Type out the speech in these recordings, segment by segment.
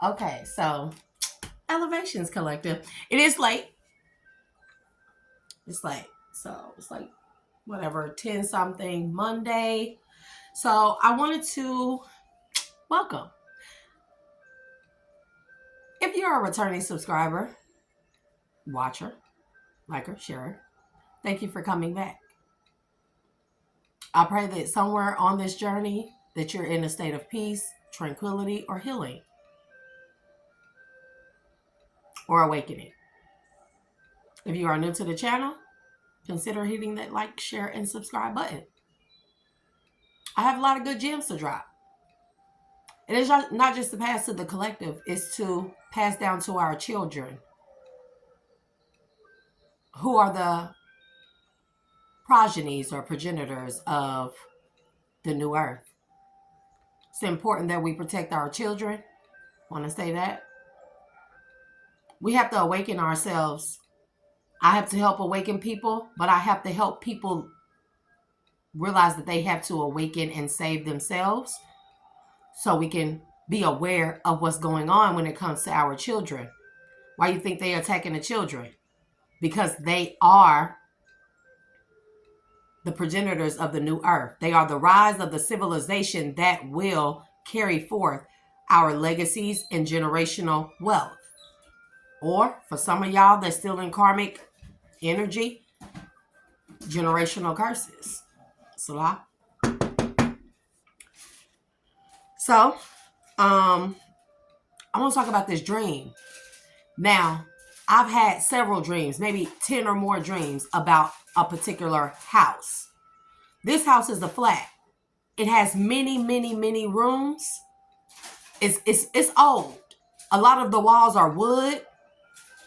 Okay, so Elevations Collective. It is late. It's late. So it's like whatever, 10 something Monday. So I wanted to welcome. If you're a returning subscriber, watcher, liker, sharer, thank you for coming back. I pray that somewhere on this journey that you're in a state of peace, tranquility, or healing, or awakening. If you are new to the channel, consider hitting that like, share, and subscribe button. I have a lot of good gems to drop. It is not just to pass to the collective, it's to pass down to our children, who are the progenies or progenitors of the new earth. It's important that we protect our children. Want to say that? We have to awaken ourselves. I have to help awaken people, but I have to help people realize that they have to awaken and save themselves so we can be aware of what's going on when it comes to our children. Why you think they are attacking the children? Because they are the progenitors of the new earth. They are the rise of the civilization that will carry forth our legacies and generational wealth. Or for some of y'all that's still in karmic energy, generational curses. Salah. So, I want to talk about this dream. Now, I've had several dreams, maybe 10 or more dreams about a particular house. This house is a flat. It has many, many, many rooms. It's old. A lot of the walls are wood,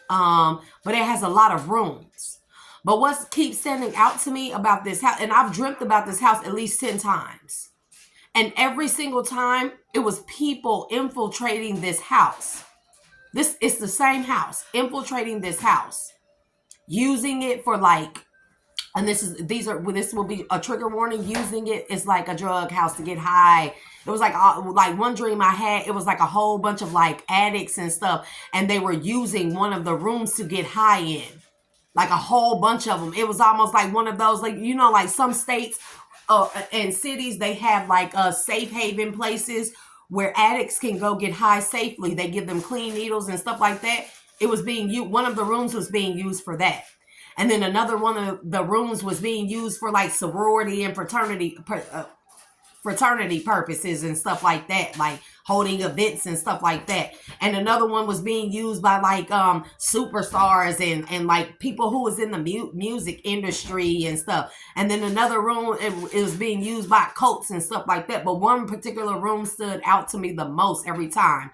but it has a lot of rooms. But what keeps standing out to me about this house, and I've dreamt about this house at least 10 times. And every single time, it was people infiltrating this house. This is the same house, infiltrating this house, using it for like, and this will be a trigger warning. Using it is like a drug house to get high. It was like one dream I had. It was like a whole bunch of like addicts and stuff, and they were using one of the rooms to get high in, like a whole bunch of them. It was almost like one of those, like, you know, like some states and cities, they have like safe haven places where addicts can go get high safely. They give them clean needles and stuff like that. It was being used. One of the rooms was being used for that. And then another one of the rooms was being used for like sorority and fraternity purposes and stuff like that, like holding events and stuff like that. And another one was being used by like superstars and like people who was in the music industry and stuff. And then another room, it was being used by cults and stuff like that. But one particular room stood out to me the most every time: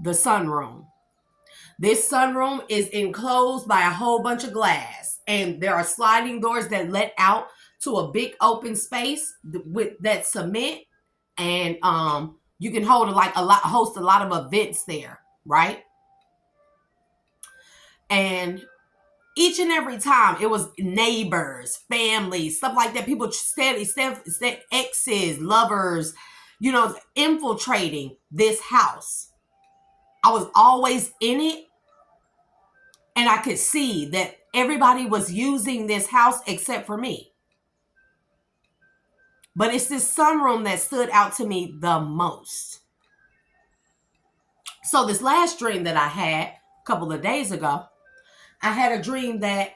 the sunroom. This sunroom is enclosed by a whole bunch of glass, and there are sliding doors that let out to a big open space with that cement, and you can host a lot of events there, right? And each and every time it was neighbors, families, stuff like that. People exes, lovers, you know, infiltrating this house. I was always in it, and I could see that everybody was using this house except for me. But it's this sunroom that stood out to me the most. So this last dream that I had a couple of days ago, I had a dream that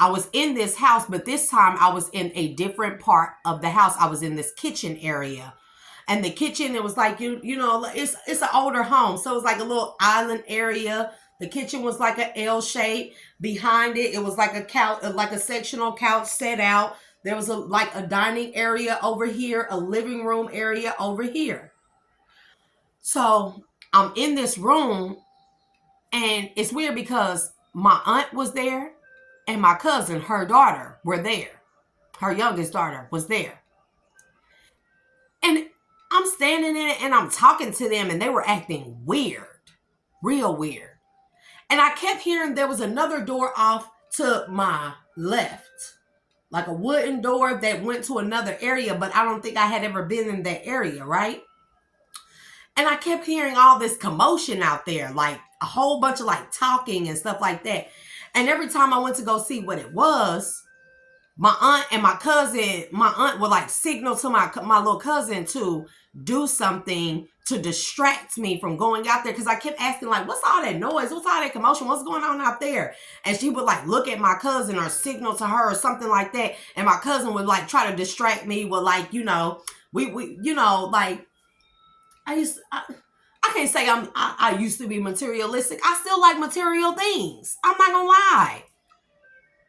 I was in this house, but this time I was in a different part of the house. I was in this kitchen area. And the kitchen, it was like, you know, it's an older home. So it was like a little island area. The kitchen was like an L shape. Behind it, it was like a couch, like a sectional couch set out. There was a dining area over here, a living room area over here. So I'm in this room, and it's weird because my aunt was there and my cousin, her daughter, were there. Her youngest daughter was there. And I'm standing in it and I'm talking to them, and they were acting weird, real weird. And I kept hearing there was another door off to my left, like a wooden door that went to another area, but I don't think I had ever been in that area, right? And I kept hearing all this commotion out there, like a whole bunch of like talking and stuff like that. And every time I went to go see what it was, my aunt and my aunt would like signal to my little cousin to do something to distract me from going out there, because I kept asking, like, what's all that noise? What's all that commotion? What's going on out there? And she would like look at my cousin or signal to her or something like that. And my cousin would like try to distract me with like, we like I can't say I used to be materialistic. I still like material things. I'm not gonna lie.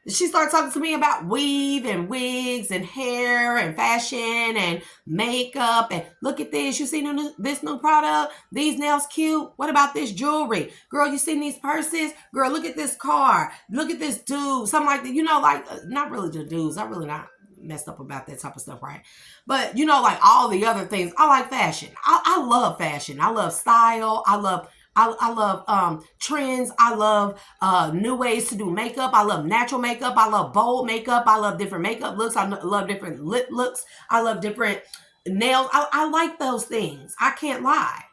She started talking to me about weave and wigs and hair and fashion and makeup. And look at this. You seen this new product? These nails cute. What about this jewelry? Girl, you seen these purses? Girl, look at this car. Look at this dude. Something like that. Not really the dudes. I'm really not messed up about that type of stuff, right? But, like all the other things. I like fashion. I love fashion. I love style. I love trends. I love new ways to do makeup. I love natural makeup. I love bold makeup. I love different makeup looks. I love different lip looks. I love different nails. I like those things. I can't lie.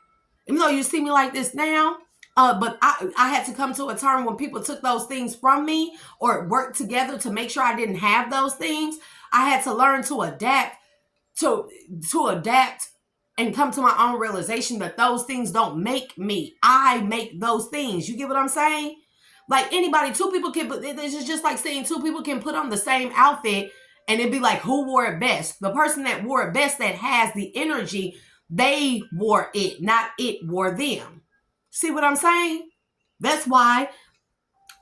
Even though you see me like this now, but I had to come to a term when people took those things from me or worked together to make sure I didn't have those things. I had to learn to adapt and come to my own realization that those things don't make me. I make those things. You get what I'm saying? Like anybody, two people can, it's just like saying two people can put on the same outfit and it'd be like, who wore it best? The person that wore it best, that has the energy, they wore it, not it wore them. See what I'm saying? That's why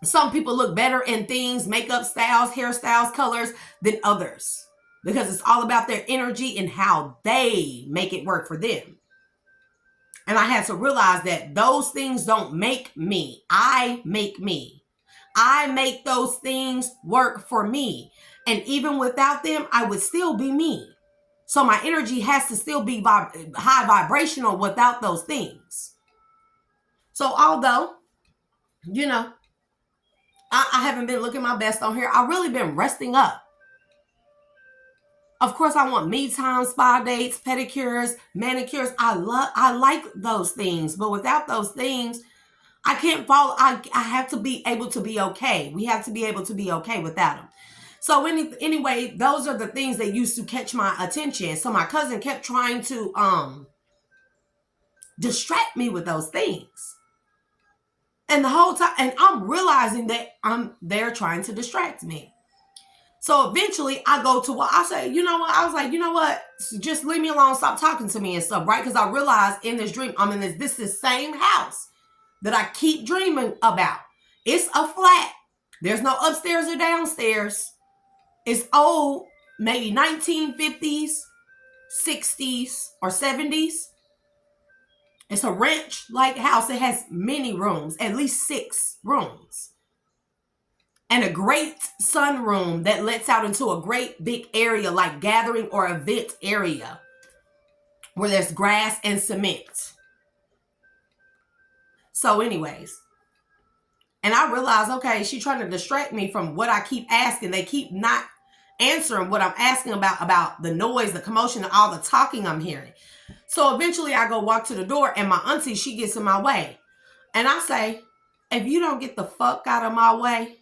some people look better in things, makeup styles, hairstyles, colors than others. Because it's all about their energy and how they make it work for them. And I had to realize that those things don't make me. I make me. I make those things work for me. And even without them, I would still be me. So my energy has to still be high vibrational without those things. So although, I haven't been looking my best on here, I've really been resting up. Of course, I want me time, spa dates, pedicures, manicures. I like those things, but without those things, I can't follow. I have to be able to be okay. We have to be able to be okay without them. So anyway, those are the things that used to catch my attention. So my cousin kept trying to distract me with those things. And the whole time, and I'm realizing that they're trying to distract me. So eventually I go to what I say, I was like, just leave me alone, stop talking to me and stuff, right? Because I realized in this dream, I'm in this same house that I keep dreaming about. It's a flat. There's no upstairs or downstairs. It's old, maybe 1950s, 60s, or 70s. It's a ranch-like house. It has many rooms, at least 6 rooms. And a great sunroom that lets out into a great big area like gathering or event area where there's grass and cement. So anyways, and I realized, okay, she's trying to distract me from what I keep asking. They keep not answering what I'm asking about the noise, the commotion, and all the talking I'm hearing. So eventually I go walk to the door and my auntie, she gets in my way. And I say, if you don't get the fuck out of my way,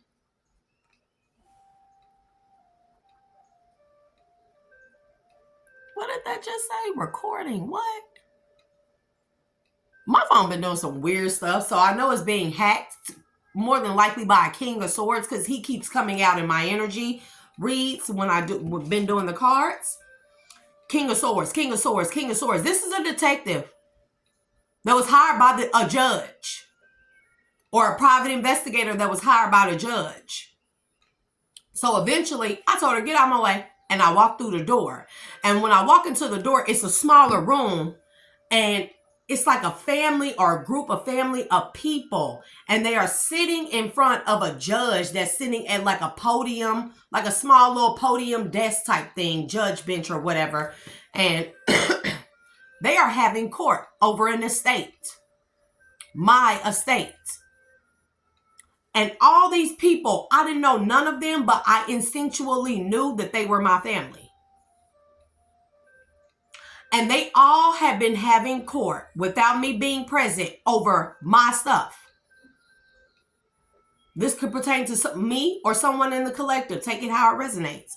what did that just say? Recording what? My phone been doing some weird stuff, so I know it's being hacked, more than likely by a King of Swords, because he keeps coming out in my energy reads when been doing the cards. King of Swords, King of Swords, King of Swords. This is a detective that was hired by a judge, or a private investigator that was hired by the judge. So eventually, I told her, get out of my way. And I walk through the door. And when I walk into the door, it's a smaller room. And it's like a family or a group of family of people. And they are sitting in front of a judge that's sitting at like a podium, like a small little podium desk type thing, judge bench or whatever. And they are having court over an estate. My estate. And all these people, I didn't know none of them, but I instinctually knew that they were my family. And they all have been having court without me being present over my stuff. This could pertain to me or someone in the collective. Take it how it resonates.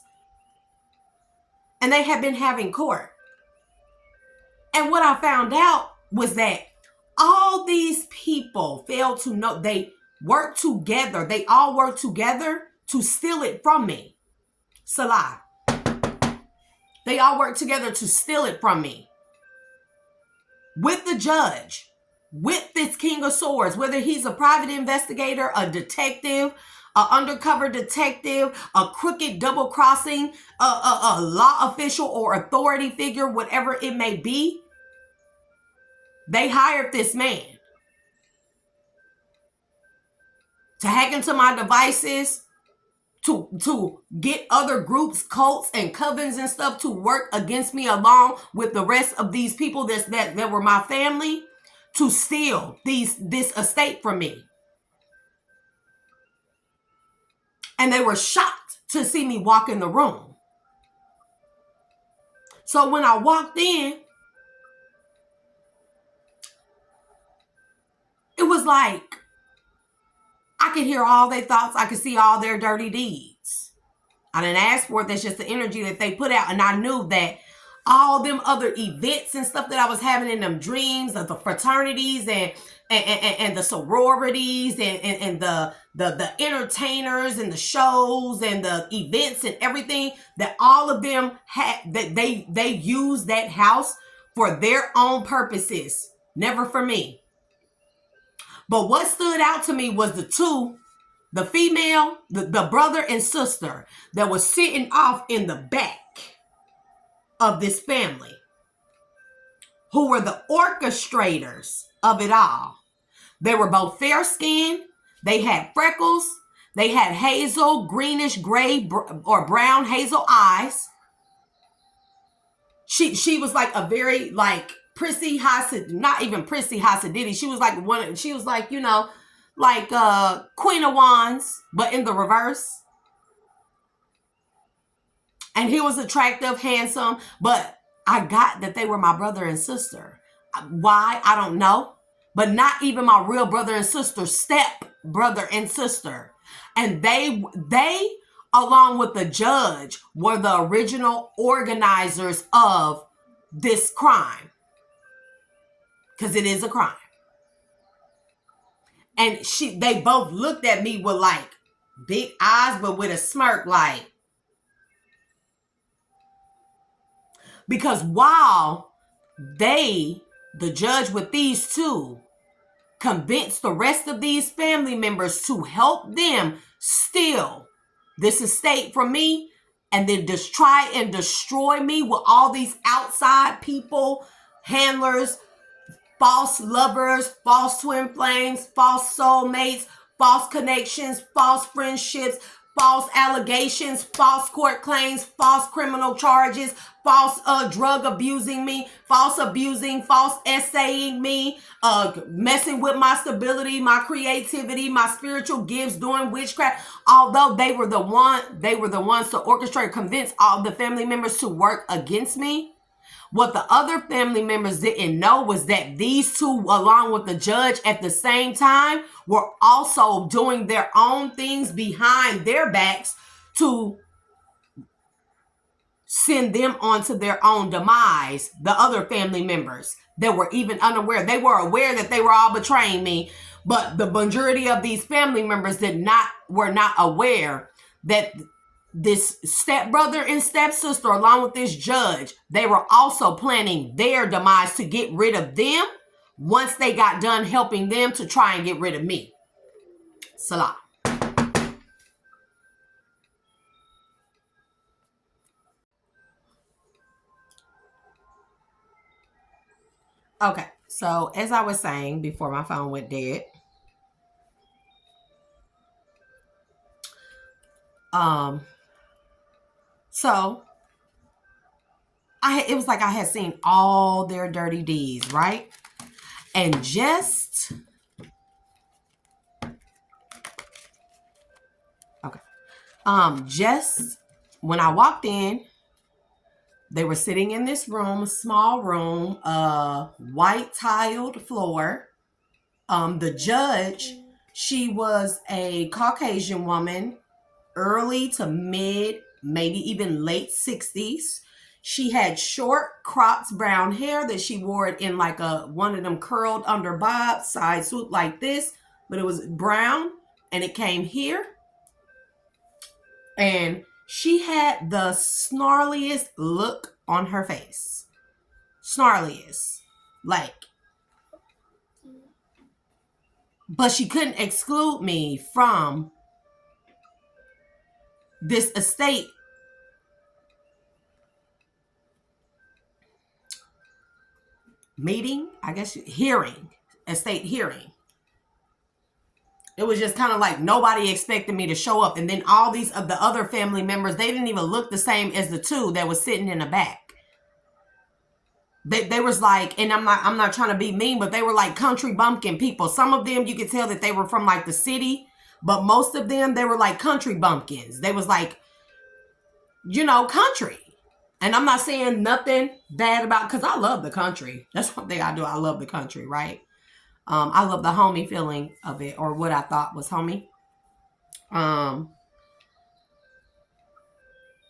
And they have been having court. And what I found out was that all these people failed to know they work together. They all work together to steal it from me. Salah. They all work together to steal it from me. With the judge, with this King of Swords, whether he's a private investigator, a detective, an undercover detective, a crooked double-crossing, a law official or authority figure, whatever it may be, they hired this man to hack into my devices, to get other groups, cults, and covens and stuff to work against me along with the rest of these people that were my family to steal this estate from me. And they were shocked to see me walk in the room. So when I walked in, it was like I could hear all their thoughts. I could see all their dirty deeds. I didn't ask for it. That's just the energy that they put out. And I knew that all them other events and stuff that I was having in them dreams of the fraternities and the sororities and the entertainers and the shows and the events and everything, that all of them had, that they used that house for their own purposes, never for me. But what stood out to me was the female, the brother and sister that was sitting off in the back of this family, who were the orchestrators of it all. They were both fair-skinned. They had freckles. They had hazel, greenish, gray, or brown hazel eyes. She was like a very like prissy Hasid, not even prissy Hasidity. She was like like Queen of Wands, but in the reverse. And he was attractive, handsome, but I got that they were my brother and sister. Why? I don't know. But not even my real brother and sister, step brother and sister. And they along with the judge, were the original organizers of this crime. Because it is a crime. And they both looked at me with like big eyes, but with a smirk, like, because while the judge with these two, convinced the rest of these family members to help them steal this estate from me and then just try and destroy me with all these outside people, handlers, false lovers, false twin flames, false soulmates, false connections, false friendships, false allegations, false court claims, false criminal charges, false drug abusing me, false abusing, false essaying me, messing with my stability, my creativity, my spiritual gifts, doing witchcraft. Although they were the ones to orchestrate, convince all the family members to work against me. What the other family members didn't know was that these two, along with the judge at the same time, were also doing their own things behind their backs to send them onto their own demise. The other family members that were even unaware. They were aware that they were all betraying me, but the majority of these family members were not aware that this stepbrother and stepsister, along with this judge, they were also planning their demise to get rid of them once they got done helping them to try and get rid of me. Salah. Okay, so as I was saying before my phone went dead, so it was like I had seen all their dirty deeds, right? And just when I walked in, They were sitting in this room, small room, white tiled floor. The judge, she was a Caucasian woman, early to mid, maybe even late 60s. She had short cropped brown hair that she wore it in like one of them curled under bob side swoop like this, but it was brown and it came here. And she had the snarliest look on her face. Snarliest. Like, but she couldn't exclude me from this estate meeting, I guess, hearing, estate hearing. It was just kind of like nobody expected me to show up. And then all these of the other family members, they didn't even look the same as the two that was sitting in the back. They was like, and I'm not trying to be mean, but they were like country bumpkin people. Some of them, you could tell that they were from like the city, but most of them, they were like country bumpkins. They was like, you know, country. And I'm not saying nothing bad about, because I love the country. That's one thing I do. I love the country, right? I love the homey feeling of it, or what I thought was homey. And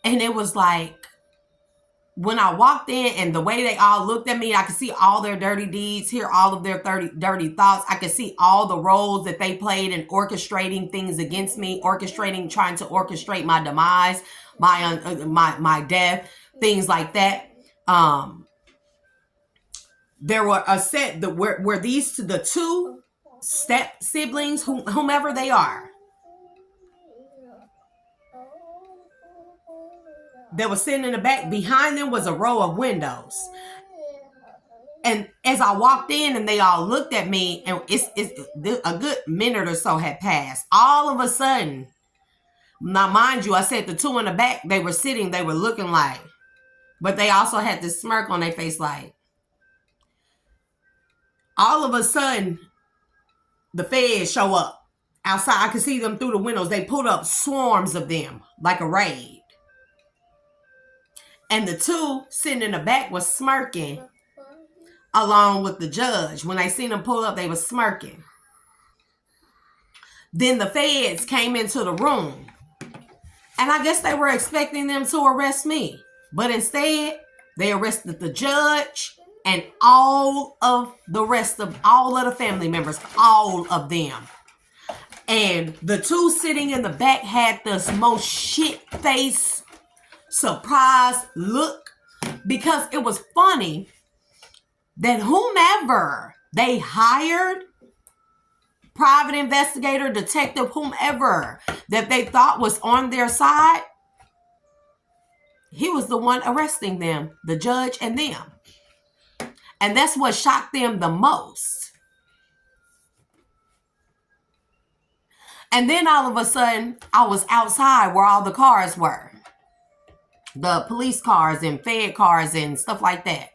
it was like, when I walked in and the way they all looked at me, I could see all their dirty deeds, hear all of their dirty thoughts. I could see all the roles that they played in orchestrating things against me, trying to orchestrate my demise, my death, things like that. There were a set that were these the two step siblings, whomever they are, that was sitting in the back. Behind them was a row of windows. And as I walked in and they all looked at me, and it's a good minute or so had passed. All of a sudden, now mind you, I said the two in the back, they were sitting, they were looking like, but they also had this smirk on their face like, all of a sudden, the feds show up outside. I could see them through the windows. They pulled up swarms of them like a raid. And the two sitting in the back was smirking along with the judge. When they seen them pull up, they was smirking. Then the feds came into the room. And I guess they were expecting them to arrest me. But instead, they arrested the judge and all of the family members, all of them. And the two sitting in the back had this most shit-faced, surprised look, because it was funny that whomever they hired, private investigator, detective, whomever that they thought was on their side, he was the one arresting them, the judge and them. And that's what shocked them the most. And then all of a sudden, I was outside where all the cars were. The police cars and Fed cars and stuff like that.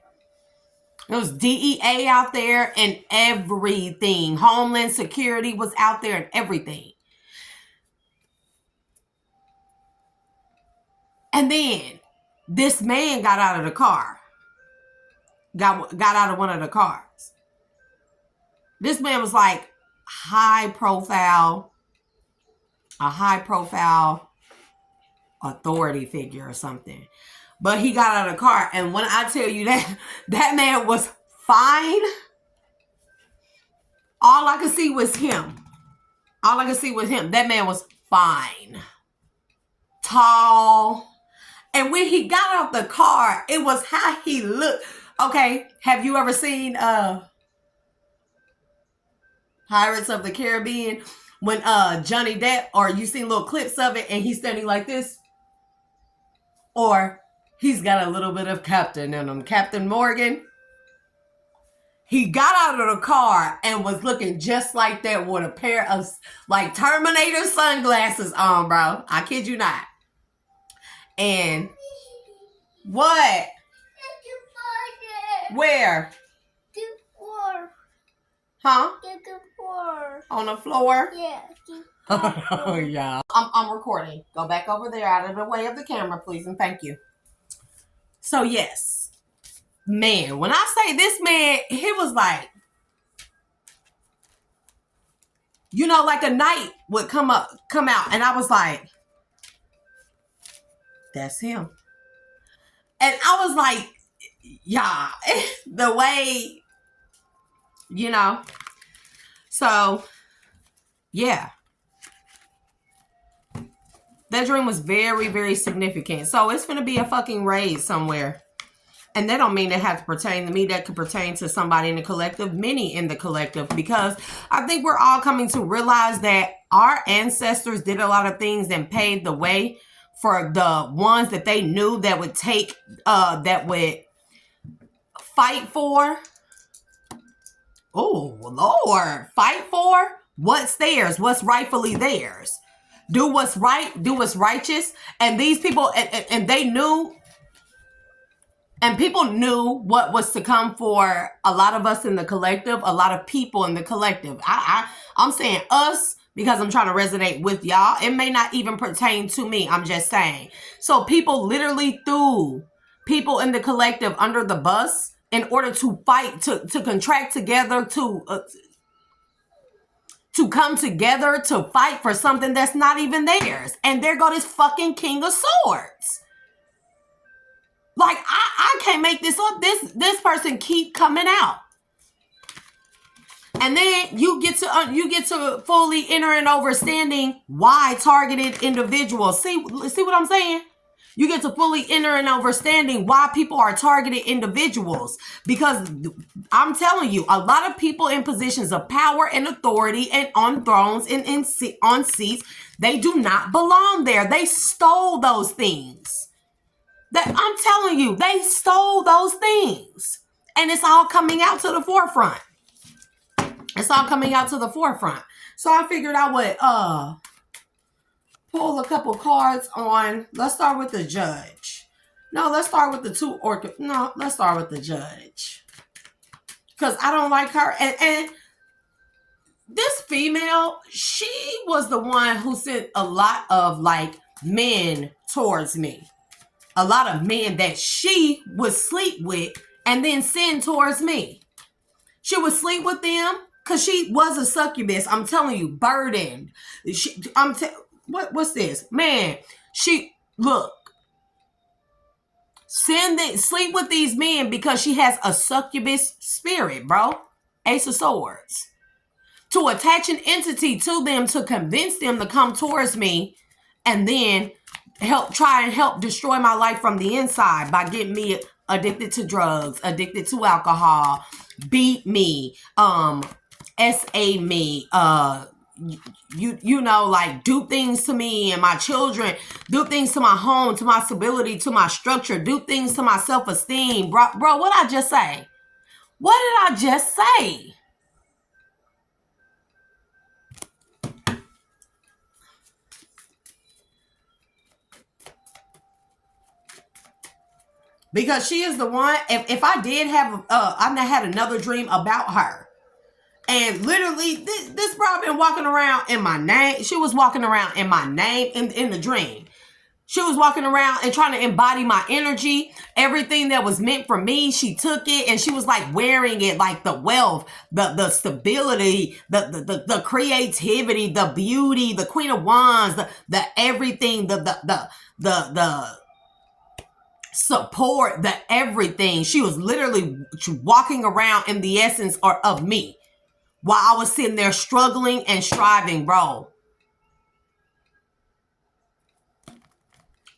There was DEA out there and everything. Homeland Security was out there and everything. And then this man got out of the car. Got out of one of the cars. This man was like a high profile authority figure or something. But he got out of the car. And when I tell you that man was fine, all I could see was him. That man was fine. Tall. And when he got out the car, it was how he looked. Okay, have you ever seen Pirates of the Caribbean? When Johnny Depp, or you seen little clips of it and he's standing like this? Or he's got a little bit of Captain in him. Captain Morgan. He got out of the car and was looking just like that with a pair of like Terminator sunglasses on, bro. I kid you not. And what? Where? The floor. Huh? The floor. On the floor? Yeah. Oh, yeah. I'm recording. Go back over there out of the way of the camera, please, and thank you. So yes, man, when I say this man, he was like, you know, like a night would come out, and I was like, that's him. And I was like, yeah, the way, you know. So yeah, that dream was very, very significant. So it's gonna be a fucking raid somewhere. And that don't mean it has to pertain to me. That could pertain to somebody in the collective, many in the collective, because I think we're all coming to realize that our ancestors did a lot of things and paved the way for the ones that they knew that would take, that would fight for. Oh, Lord. Fight for what's theirs, what's rightfully theirs. Do what's right, do what's righteous. And these people, and they knew, and people knew what was to come for a lot of us in the collective, a lot of people in the collective. I'm saying us because I'm trying to resonate with y'all. It may not even pertain to me. I'm just saying. So people literally threw people in the collective under the bus in order to fight, to contract together, to come together to fight for something that's not even theirs. And there go this fucking King of Swords. Like, I can't make this up. This person keep coming out. And then you get to fully enter and understanding why targeted individuals. See what I'm saying? You get to fully enter and understanding why people are targeted individuals. Because I'm telling you, a lot of people in positions of power and authority and on thrones and on seats, they do not belong there. They stole those things. That I'm telling you, they stole those things. And it's all coming out to the forefront. It's all coming out to the forefront. So I figured I would pull a couple cards on. Let's start with the judge. No, let's start with let's start with the judge. Because I don't like her. And this female, she was the one who sent a lot of like men towards me. A lot of men that she would sleep with and then send towards me. She would sleep with them because she was a succubus. I'm telling you, burdened. What's this? Man, sleep with these men because she has a succubus spirit, bro. Ace of Swords. To attach an entity to them to convince them to come towards me and then try and help destroy my life from the inside by getting me addicted to drugs, addicted to alcohol, beat me, SA me, you know, like do things to me and my children, do things to my home, to my stability, to my structure, do things to my self-esteem. Bro, what did I just say? What did I just say? Because she is the one, if I did have, I had another dream about her. And literally, this bro been walking around in my name. She was walking around in my name in the dream. She was walking around and trying to embody my energy. Everything that was meant for me, she took it and she was like wearing it, like the wealth, the stability, the creativity, the beauty, the Queen of Wands, the everything, the support, the everything. She was literally walking around in the essence of me while I was sitting there struggling and striving, bro.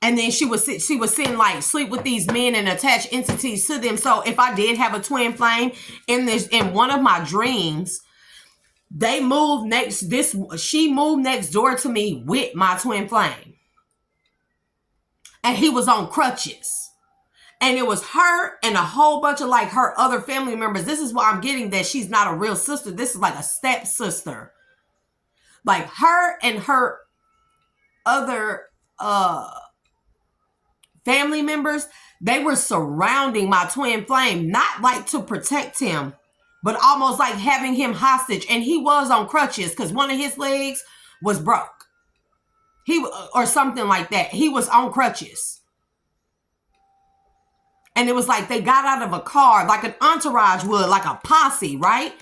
And then she was sitting like sleep with these men and attach entities to them. So if I did have a twin flame in one of my dreams, she moved next door to me with my twin flame. And he was on crutches. And it was her and a whole bunch of like her other family members. This is why I'm getting that she's not a real sister. This is like a stepsister. Like her and her other family members, they were surrounding my twin flame, not like to protect him, but almost like having him hostage. And he was on crutches because one of his legs was broke. Or something like that. He was on crutches. And it was like they got out of a car, like an entourage would, like a posse, right?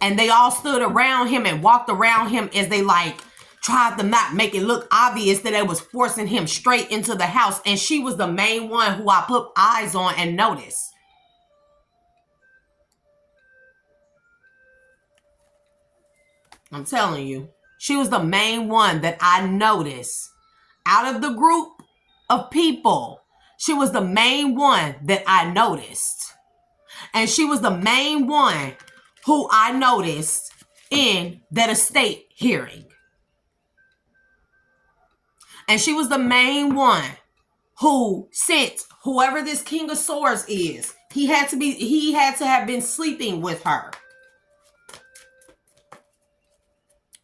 And they all stood around him and walked around him as they like tried to not make it look obvious that they was forcing him straight into the house. And she was the main one who I put eyes on and noticed. I'm telling you, she was the main one that I noticed out of the group of people. She was the main one that I noticed. And she was the main one who I noticed in that estate hearing. And she was the main one who sent whoever this King of Swords is. He had to have been sleeping with her.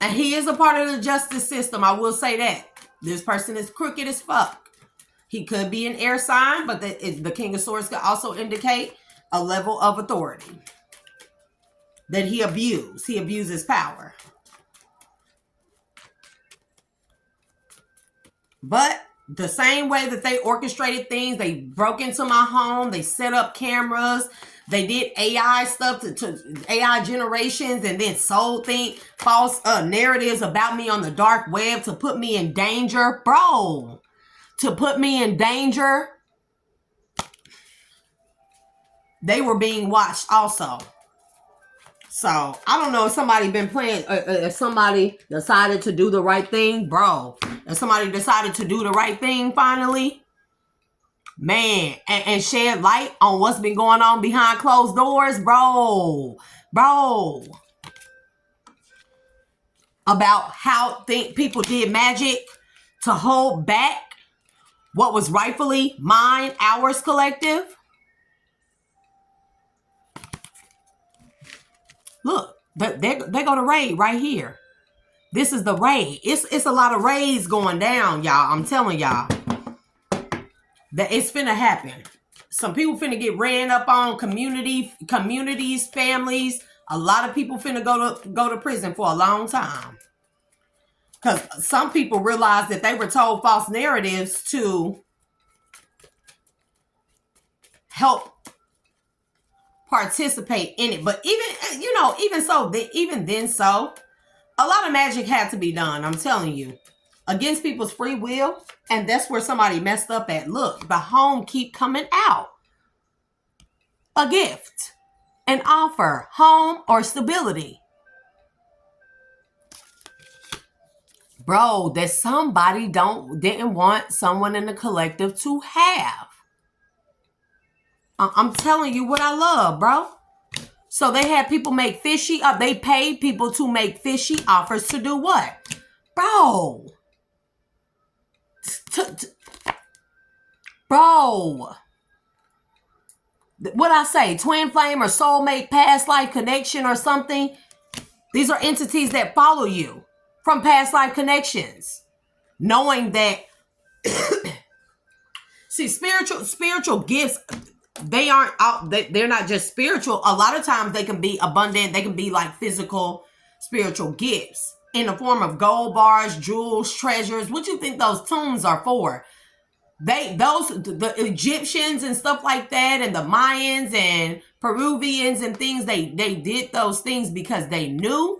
And he is a part of the justice system. I will say that. This person is crooked as fuck. He could be an air sign, but the King of Swords could also indicate a level of authority that he abused. He abuses power. But the same way that they orchestrated things, they broke into my home, they set up cameras, they did AI stuff to AI generations and then sold false narratives about me on the dark web to put me in danger. Bro, to put me in danger. They were being watched also. So, I don't know if somebody been playing, if somebody decided to do the right thing, bro. If somebody decided to do the right thing finally, man, and shed light on what's been going on behind closed doors, bro. About how people did magic to hold back what was rightfully mine, ours, collective. Look, they go to raid right here. This is the raid. It's a lot of raids going down, y'all. I'm telling y'all that it's finna happen. Some people finna get ran up on, communities, families. A lot of people finna go to prison for a long time. Because some people realized that they were told false narratives to help participate in it. But even then, a lot of magic had to be done. I'm telling you, against people's free will. And that's where somebody messed up at. Look, the home keep coming out. A gift, an offer, home or stability. Bro, that somebody didn't want someone in the collective to have. I'm telling you what I love, bro. So they had people make fishy up. They paid people to make fishy offers to do what? Bro. Bro. What I say? Twin flame or soulmate, past life connection or something. These are entities that follow you from past life connections. Knowing that, see, spiritual gifts, they aren't out. They're not just spiritual. A lot of times they can be abundant. They can be like physical spiritual gifts in the form of gold bars, jewels, treasures. What you think those tombs are for? The Egyptians and stuff like that, and the Mayans and Peruvians and things, they did those things because they knew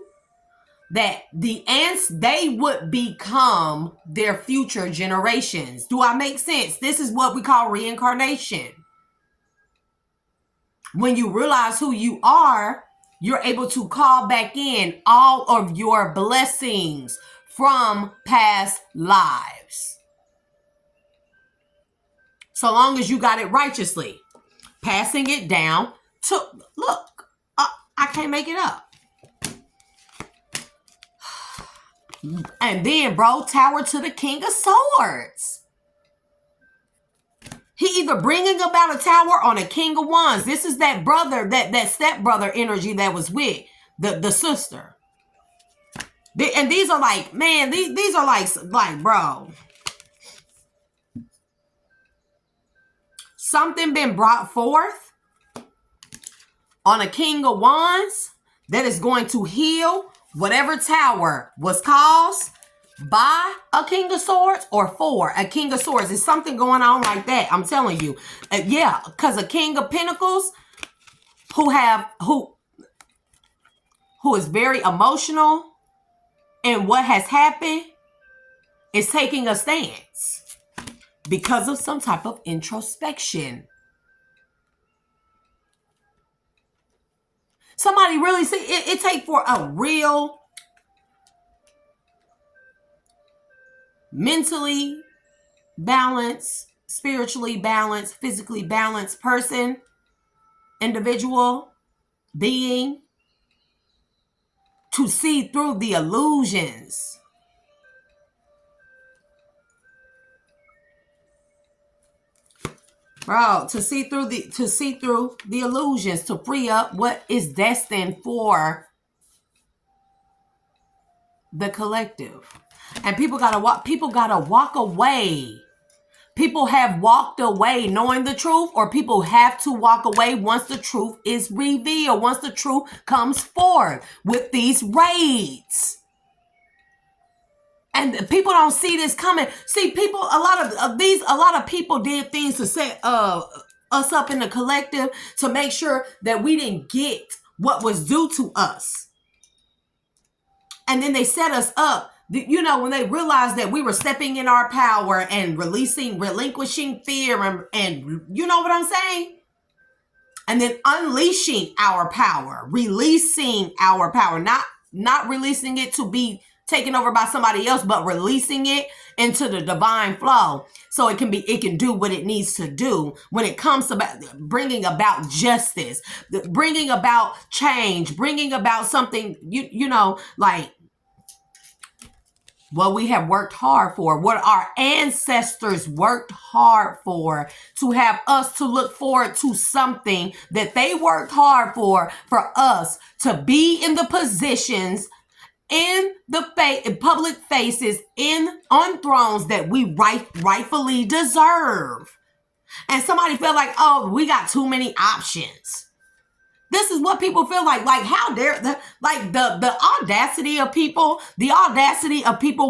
that the ants, they would become their future generations. Do I make sense? This is what we call reincarnation. When you realize who you are, you're able to call back in all of your blessings from past lives. So long as you got it righteously. Passing it down to, look, I can't make it up. And then, bro, tower to the King of Swords. He either bringing about a tower on a King of Wands. This is that brother, that stepbrother energy that was with the sister. And these are like, man, these are like, bro. Something been brought forth on a King of Wands that is going to heal whatever tower was caused by a King of Swords or for a King of Swords. There's something going on like that. I'm telling you. Yeah, because a King of Pentacles who is very emotional in what has happened is taking a stance because of some type of introspection. Somebody really see it take for a real mentally balanced, spiritually balanced, physically balanced person, individual, being to see through the illusions. Bro, to see through the illusions, to free up what is destined for the collective. And people gotta walk away. People have walked away knowing the truth, or people have to walk away once the truth is revealed, once the truth comes forward with these raids. And people don't see this coming. See, people, a lot of people did things to set us up in the collective to make sure that we didn't get what was due to us. And then they set us up, you know, when they realized that we were stepping in our power and relinquishing fear and you know what I'm saying? And then unleashing our power, releasing our power, not releasing it to be taken over by somebody else, but releasing it into the divine flow so it can do what it needs to do when it comes to bringing about justice, bringing about change, bringing about something, you know, like what we have worked hard for, what our ancestors worked hard for, to have us to look forward to something that they worked hard for us to be in the positions, in the public faces, on thrones that we rightfully deserve. And somebody felt like, oh, we got too many options. This is what people feel like how dare the audacity of people,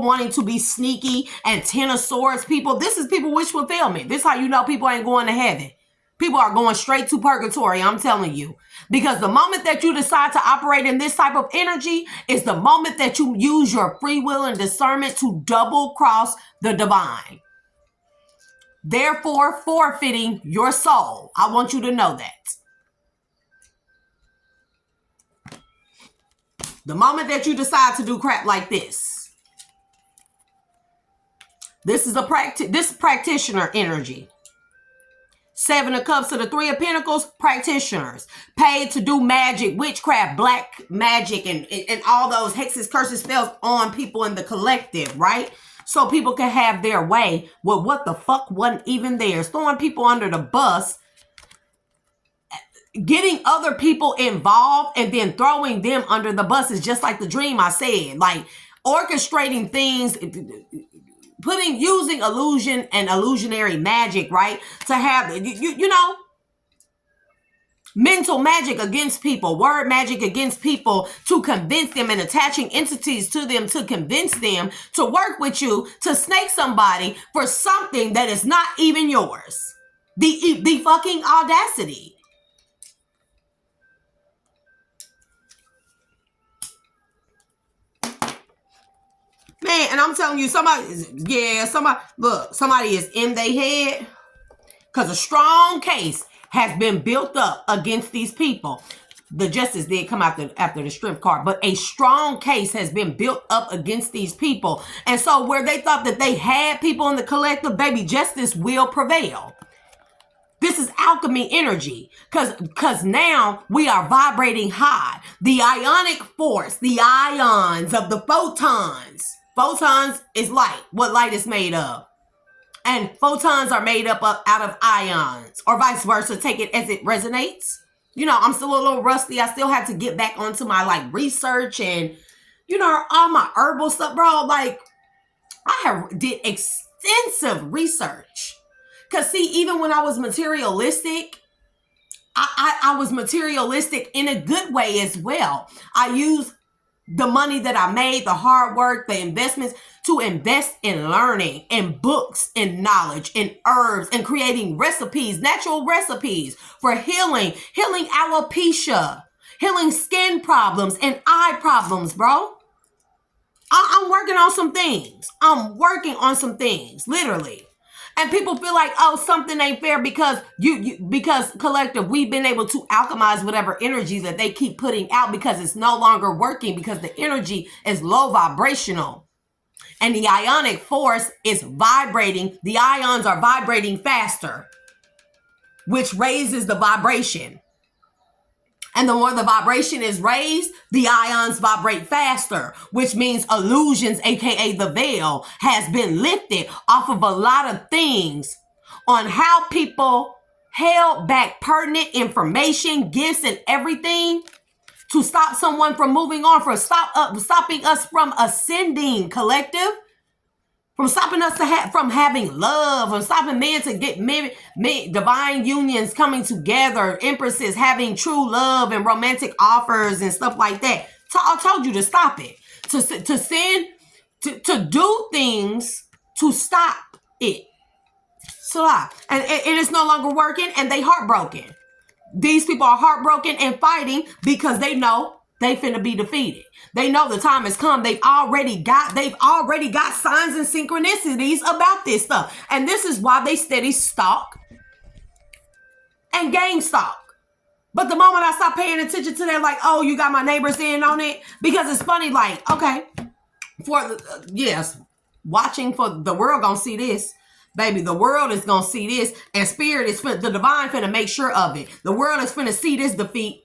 wanting to be sneaky and 10 of swords people. This is people wish fulfillment. This is how you know people ain't going to heaven. People are going straight to purgatory, I'm telling you. Because the moment that you decide to operate in this type of energy is the moment that you use your free will and discernment to double cross the divine. Therefore, forfeiting your soul. I want you to know that. The moment that you decide to do crap like this is this practitioner energy. 7 of Cups to the 3 of Pentacles, practitioners. Paid to do magic, witchcraft, black magic, and all those hexes, curses, spells on people in the collective, right? So people can have their way with what the fuck wasn't even theirs. Throwing people under the bus, getting other people involved and then throwing them under the bus is just like the dream I said. Like orchestrating things, using illusion and illusionary magic, right? To have, you know, mental magic against people, word magic against people to convince them, and attaching entities to them to convince them to work with you, to snake somebody for something that is not even yours. The fucking audacity. Man, and I'm telling you, somebody is in their head because a strong case has been built up against these people. The justice did come after the strength card, but a strong case has been built up against these people. And so where they thought that they had people in the collective, baby, justice will prevail. This is alchemy energy because now we are vibrating high. The ionic force, the ions of the photons. Photons is light, what light is made of. And photons are made up out of ions, or vice versa. Take it as it resonates. You know, I'm still a little rusty. I still have to get back onto my research and, you know, all my herbal stuff, bro. Like, I did extensive research. Because see, even when I was materialistic, I was materialistic in a good way as well. I used the money that I made, the hard work, the investments, to invest in learning, in books, in knowledge, in herbs, and creating recipes, natural recipes for healing alopecia, healing skin problems and eye problems, bro. I'm working on some things. I'm working on some things, literally. And people feel like, oh, something ain't fair because because collective, we've been able to alchemize whatever energy that they keep putting out because it's no longer working because the energy is low vibrational. And the ionic force is vibrating. The ions are vibrating faster, which raises the vibration. And the more the vibration is raised, the ions vibrate faster, which means illusions, aka the veil, has been lifted off of a lot of things on how people held back pertinent information, gifts, and everything to stop someone from moving on, stopping us from ascending, collective. From stopping us from having love, from stopping men to get divine unions coming together, empresses having true love and romantic offers and stuff like that. I told you to stop it, to do things to stop it. And it is no longer working, and they heartbroken. These people are heartbroken and fighting because they know they finna be defeated. They know the time has come. They've already got signs and synchronicities about this stuff. And this is why they steady stalk and gang stalk. But the moment I stop paying attention to that, like, oh, you got my neighbors in on it. Because it's funny, like, okay, watching for the world gonna see this. Baby, the world is gonna see this. And spirit is the divine finna make sure of it. The world is finna see this defeat.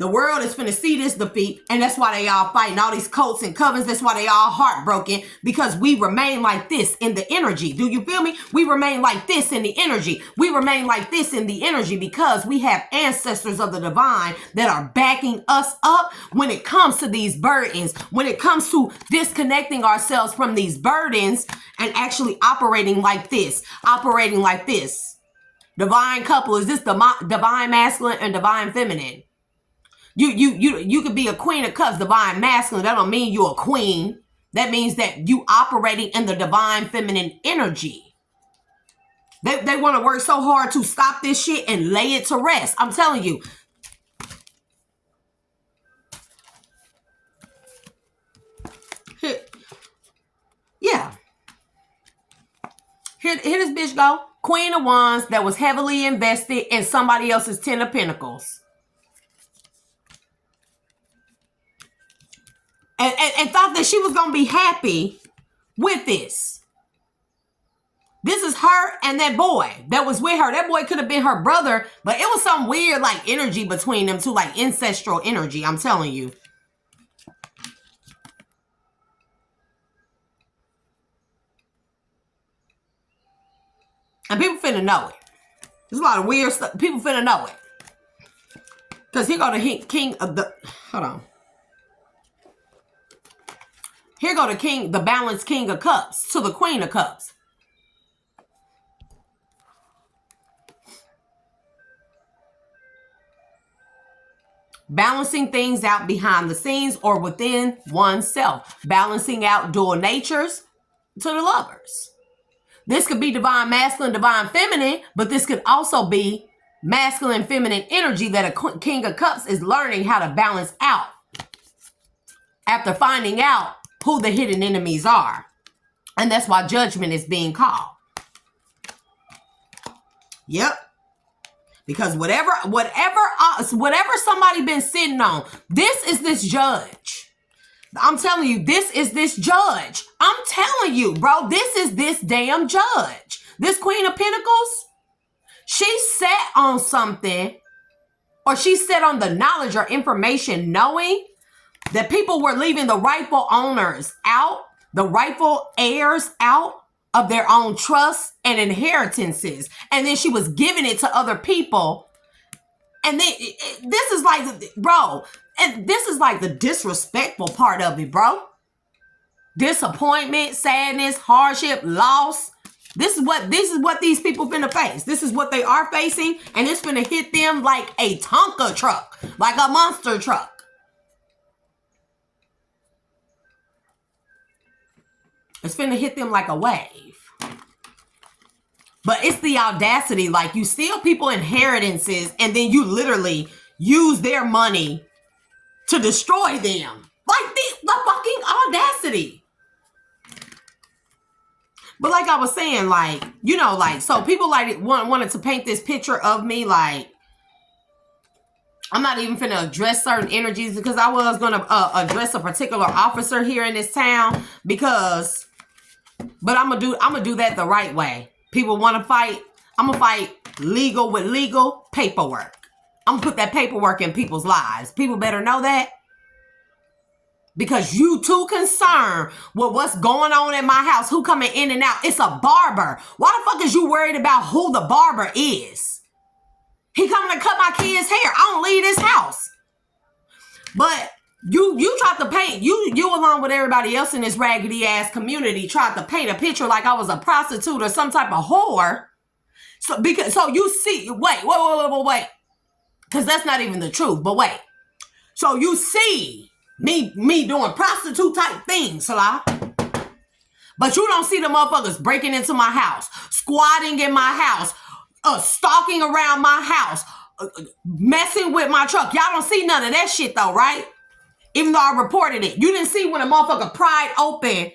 The world is finna see this defeat, and that's why they all fighting all these cults and covens. That's why they all heartbroken, because we remain like this in the energy. Do you feel me? We remain like this in the energy. We remain like this in the energy because we have ancestors of the divine that are backing us up when it comes to these burdens, when it comes to disconnecting ourselves from these burdens and actually operating like this. Divine couple, is this the divine masculine and divine feminine? You could be a queen of cups, divine masculine. That don't mean you're a queen. That means that you operating in the divine feminine energy. They want to work so hard to stop this shit and lay it to rest. I'm telling you. Yeah. Here this bitch go. Queen of Wands that was heavily invested in somebody else's Ten of Pentacles. And thought that she was going to be happy with this. This is her and that boy that was with her. That boy could have been her brother, but it was some weird like energy between them two, like ancestral energy, I'm telling you. And people finna know it. There's a lot of weird stuff. People finna know it. Because here go the king of the... Hold on. Here go the king, the balanced king of cups to the queen of cups. Balancing things out behind the scenes or within oneself. Balancing out dual natures to the lovers. This could be divine masculine, divine feminine, but this could also be masculine, feminine energy that a king of cups is learning how to balance out after finding out who the hidden enemies are. And that's why judgment is being called. Yep. Because whatever somebody been sitting on, this is this judge. I'm telling you, this is this judge. I'm telling you, bro, this is this damn judge. This Queen of Pentacles, she sat on something, or she sat on the knowledge or information knowing that people were leaving the rightful owners out, the rightful heirs out of their own trusts and inheritances. And then she was giving it to other people. And then this is like, bro, and this is like the disrespectful part of it, bro. Disappointment, sadness, hardship, loss. This is what these people finna face. This is what they are facing. And it's finna hit them like a Tonka truck, like a monster truck. It's finna hit them like a wave. But it's the audacity. Like, you steal people inheritances and then you literally use their money to destroy them. Like, the fucking audacity. But like I was saying, like, you know, like, so people like wanted to paint this picture of me like, I'm not even finna address certain energies because I was gonna address a particular officer here in this town but I'm gonna do that the right way. People want to fight. I'm gonna fight legal with legal paperwork. I'm gonna put that paperwork in people's lives. People better know that. Because you too concerned with what's going on in my house, who coming in and out. It's a barber. Why the fuck is you worried about who the barber is? He coming to cut my kid's hair. I don't leave this house. But you tried to paint, you along with everybody else in this raggedy ass community tried to paint a picture like I was a prostitute or some type of whore. So you see, wait. Because that's not even the truth, but wait. So you see me doing prostitute type things, Salah. But you don't see the motherfuckers breaking into my house, squatting in my house, stalking around my house, messing with my truck. Y'all don't see none of that shit though, right? Even though I reported it. You didn't see when a motherfucker pried open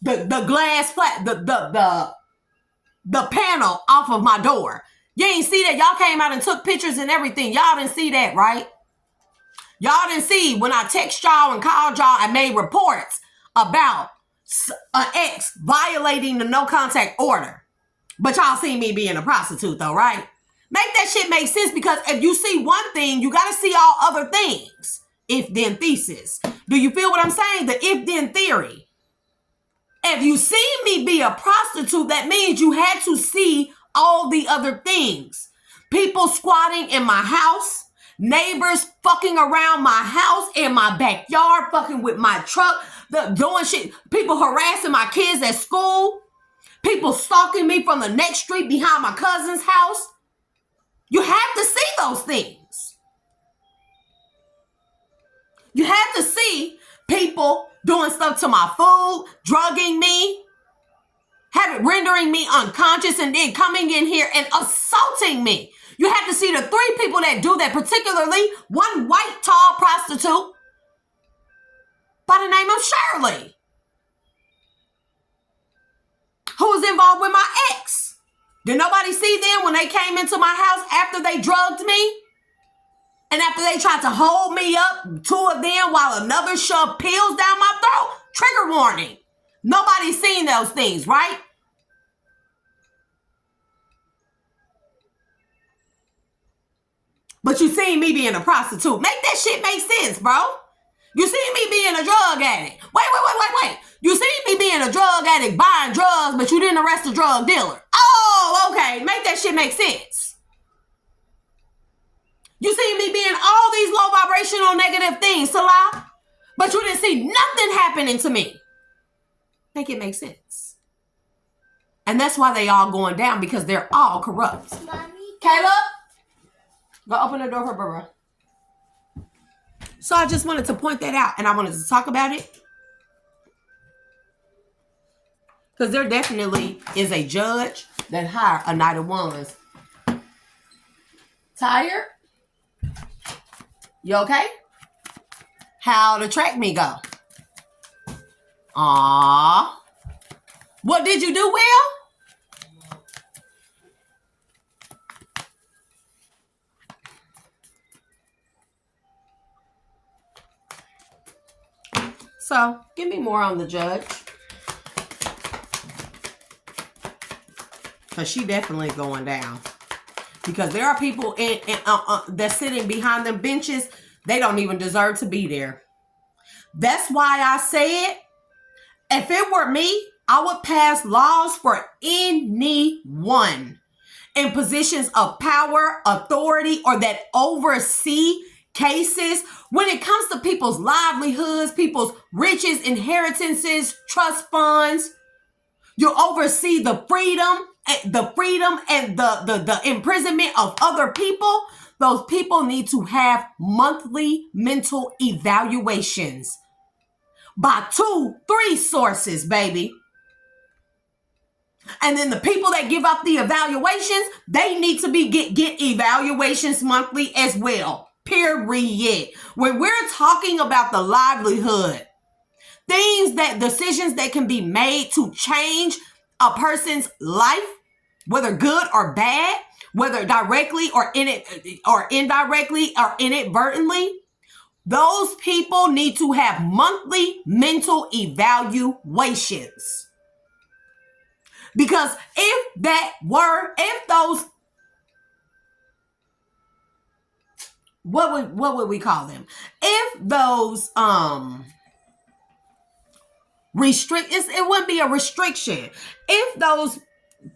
the glass flat, the panel off of my door. You ain't see that. Y'all came out and took pictures and everything. Y'all didn't see that, right? Y'all didn't see when I text y'all and called y'all and made reports about an ex violating the no contact order. But y'all see me being a prostitute though, right? Make that shit make sense, because if you see one thing, you got to see all other things. If-then thesis. Do you feel what I'm saying? The if-then theory. If you see me be a prostitute, that means you had to see all the other things. People squatting in my house, neighbors fucking around my house, in my backyard, fucking with my truck, doing shit, people harassing my kids at school, people stalking me from the next street behind my cousin's house. You have to see those things. You have to see people doing stuff to my food, drugging me, rendering me unconscious, and then coming in here and assaulting me. You have to see the 3 people that do that, particularly one white tall prostitute by the name of Shirley, who was involved with my ex. Did nobody see them when they came into my house after they drugged me? And after they tried to hold me up, 2 of them, while another shoved pills down my throat? Trigger warning. Nobody's seen those things, right? But you seen me being a prostitute. Make that shit make sense, bro. You seen me being a drug addict. Wait. You seen me being a drug addict buying drugs, but you didn't arrest a drug dealer. Oh, okay. Make that shit make sense. You see me being all these low vibrational negative things, Salah, but you didn't see nothing happening to me. Make it make sense. And that's why they all going down, because they're all corrupt. Mommy. Caleb, go open the door for Barbara. So I just wanted to point that out, and I wanted to talk about it. Because there definitely is a judge that hired a Knight of Wands. Tired? You okay? How the track meet go? Aww. What did you do, Will? So, give me more on the judge. Because she definitely is going down. Because there are people that's sitting behind them benches, they don't even deserve to be there. That's why I said, if it were me, I would pass laws for anyone in positions of power, authority, or that oversee cases. When it comes to people's livelihoods, people's riches, inheritances, trust funds, you oversee the freedom and the imprisonment of other people. Those people need to have monthly mental evaluations. by 2, 3 sources, baby. And then the people that give out the evaluations, they need to be get evaluations monthly as well. Period. When we're talking about the livelihood, decisions that can be made to change a person's life, whether good or bad, whether directly or indirectly or inadvertently, those people need to have monthly mental evaluations. Because if those, what would we call them? If those it wouldn't be a restriction. If those